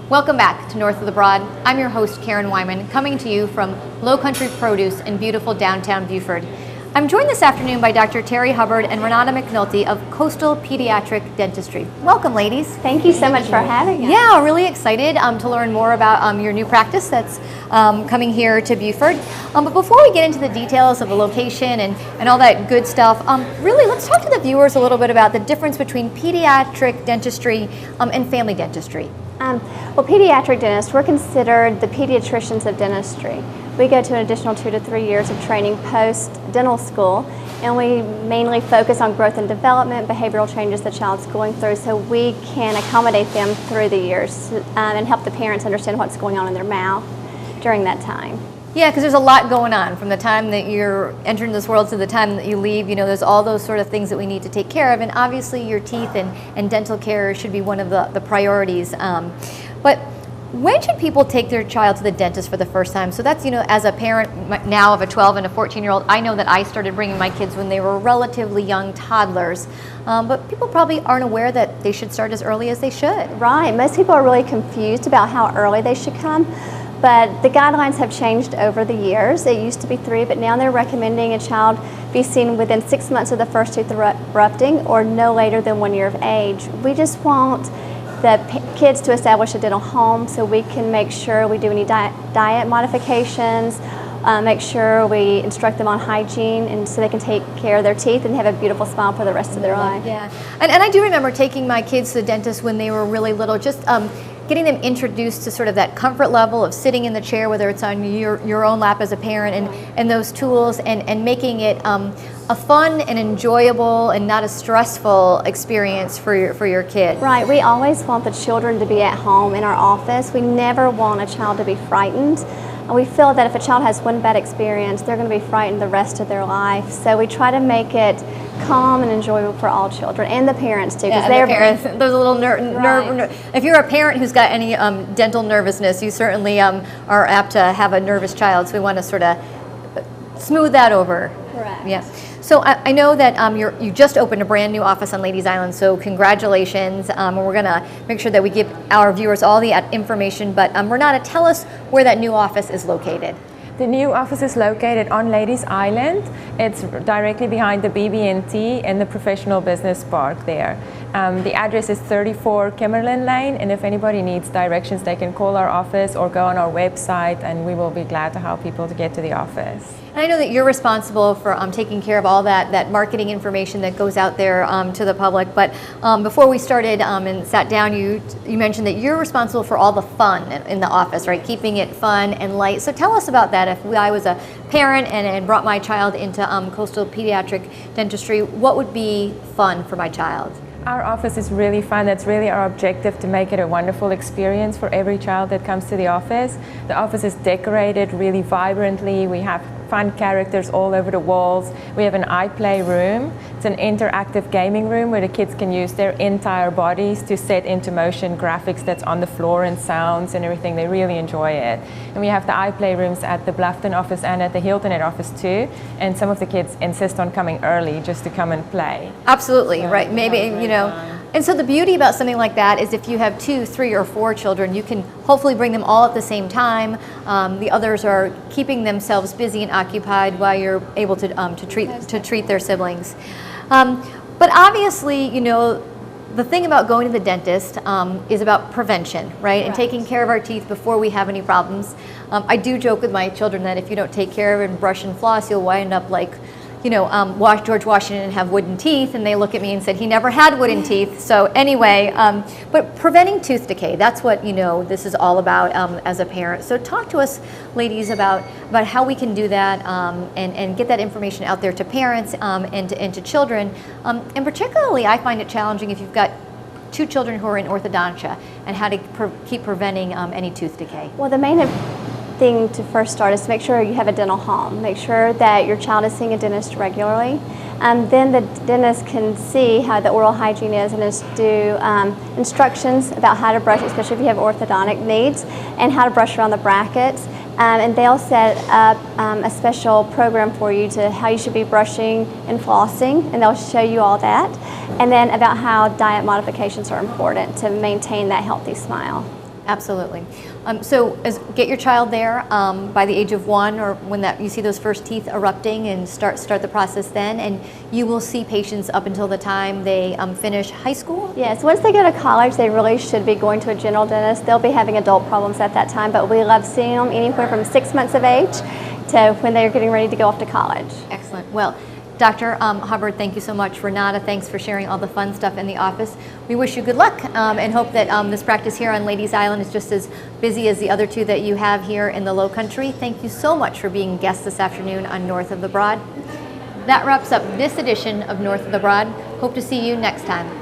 Welcome back to North of the Broad. I'm your host, Karen Wyman, coming to you from Low Country Produce in beautiful downtown Beaufort. I'm joined this afternoon by Dr. Terry Hubbard and Renata McNulty of Coastal Pediatric Dentistry. Welcome, ladies. Thank you so much for having us. Yeah, really excited to learn more about your new practice that's coming here to Beaufort. But before we get into the details of the location and all that good stuff, really let's talk to the viewers a little bit about the difference between pediatric dentistry and family dentistry. Well, pediatric dentists, we're considered the pediatricians of dentistry. We go to an additional 2 to 3 years of training post-dental school, and we mainly focus on growth and development, behavioral changes the child's going through, so we can accommodate them through the years and help the parents understand what's going on in their mouth during that time. Yeah, because there's a lot going on from the time that you're entering this world to the time that you leave. You know, there's all those sort of things that we need to take care of, and obviously your teeth and dental care should be one of the priorities. But when should people take their child to the dentist for the first time? So that's, you know, as a parent now of a 12 and a 14-year-old, I know that I started bringing my kids when they were relatively young toddlers. But people probably aren't aware that they should start as early as they should. Right. Most people are really confused about how early they should come. But the guidelines have changed over the years. It used to be 3, but now they're recommending a child be seen within 6 months of the first tooth erupting or no later than 1 year of age. We just want the kids to establish a dental home so we can make sure we do any diet modifications, make sure we instruct them on hygiene, and so they can take care of their teeth and have a beautiful smile for the rest of their life. Yeah, and I do remember taking my kids to the dentist when they were really little, just getting them introduced to sort of that comfort level of sitting in the chair, whether it's on your own lap as a parent, and those tools, and making it a fun and enjoyable and not a stressful experience for your kid. Right, we always want the children to be at home in our office. We never want a child to be frightened. And we feel that if a child has one bad experience, they're going to be frightened the rest of their life. So we try to make it calm and enjoyable for all children, and the parents too. Yeah, and the parents, there's a little nerve. If you're a parent who's got any dental nervousness, you certainly are apt to have a nervous child. So we want to sort of smooth that over. Correct. Yeah. So I know that you just opened a brand new office on Ladies Island, so congratulations. And we're going to make sure that we give our viewers all the information, but Renata, tell us where that new office is located. The new office is located on Ladies Island. It's directly behind the D.M.D in the Professional Business Park there. The address is 34 Kimmerlin Lane, and if anybody needs directions, they can call our office or go on our website, and we will be glad to help people to get to the office. And I know that you're responsible for taking care of all that marketing information that goes out there to the public, but before we started and sat down, you mentioned that you're responsible for all the fun in the office, right? Keeping it fun and light. So tell us about that. If I was a parent and brought my child into Coastal Pediatric Dentistry, what would be fun for my child? Our office is really fun. That's really our objective, to make it a wonderful experience for every child that comes to the office. The office is decorated really vibrantly. We have fun characters all over the walls. We have an iPlay room. It's an interactive gaming room where the kids can use their entire bodies to set into motion graphics that's on the floor and sounds and everything. They really enjoy it. And we have the iPlay rooms at the Bluffton office and at the Hilton Head office too. And some of the kids insist on coming early just to come and play. Absolutely, so, right. Maybe, you know. And so the beauty about something like that is if you have 2, 3, or 4 children, you can hopefully bring them all at the same time. The others are keeping themselves busy and occupied while you're able to treat their siblings. But obviously, you know, the thing about going to the dentist is about prevention, right? And taking care of our teeth before we have any problems. I do joke with my children that if you don't take care of it and brush and floss, you'll wind up like, you know, George Washington and have wooden teeth, and they look at me and said he never had wooden teeth. So anyway, but preventing tooth decay, that's what, you know, this is all about as a parent. So talk to us, ladies, about how we can do that and get that information out there to parents and to children. And particularly, I find it challenging if you've got 2 children who are in orthodontia and how to keep preventing any tooth decay. Well, the main thing to first start is to make sure you have a dental home. Make sure that your child is seeing a dentist regularly. Then the dentist can see how the oral hygiene is and just do instructions about how to brush, especially if you have orthodontic needs, and how to brush around the brackets. And they'll set up a special program for you to how you should be brushing and flossing, and they'll show you all that. And then about how diet modifications are important to maintain that healthy smile. Absolutely. So get your child there by the age of 1, or when you see those first teeth erupting, and start the process then, and you will see patients up until the time they finish high school? Yes, once they go to college, they really should be going to a general dentist. They'll be having adult problems at that time, but we love seeing them anywhere from 6 months of age to when they're getting ready to go off to college. Excellent. Well, Dr. Hubbard, thank you so much. Renata, thanks for sharing all the fun stuff in the office. We wish you good luck and hope that this practice here on Ladies Island is just as busy as the other 2 that you have here in the Low Country. Thank you so much for being guests this afternoon on North of the Broad. That wraps up this edition of North of the Broad. Hope to see you next time.